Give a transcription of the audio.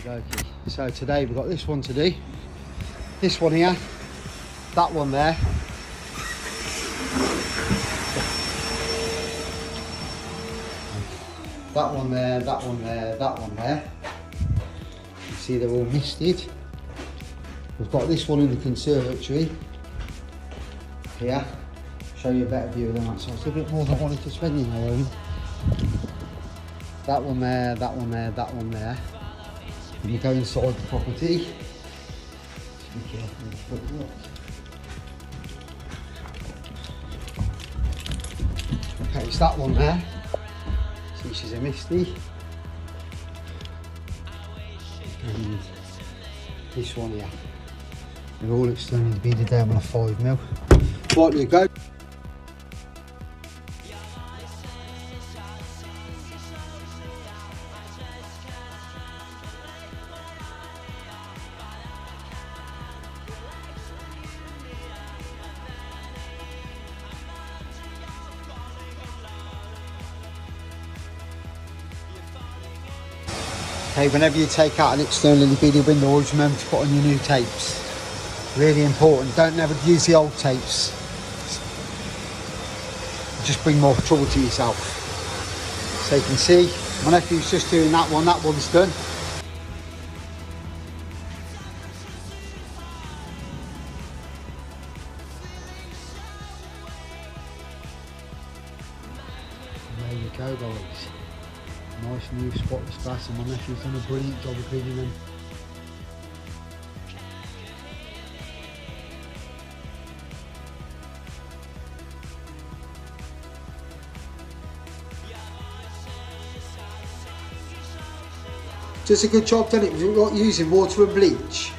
Okay. So today we've got this one to do. This one here, that one there. That one there, that one there, that one there. You see they're all misted. We've got this one in the conservatory. Here. Show you a better view of them outside. It's a bit more than I wanted to spend in my own. That one there, that one there, that one there. And you go inside the property. Be careful with the foot. Okay, it's that one there. See, she's a misty. And this one here. They're all externally beaded down on a 5mm. Right, you go. Okay, whenever you take out an externally beaded window, always remember to put on your new tapes. Really important. Don't never use the old tapes. Just bring more trouble to yourself. So you can see, my nephew's just doing that one's done. And there you go, guys. Nice new spotless grass, and my nephew's done a brilliant job of cleaning them. Just a good job done. It was not using water and bleach.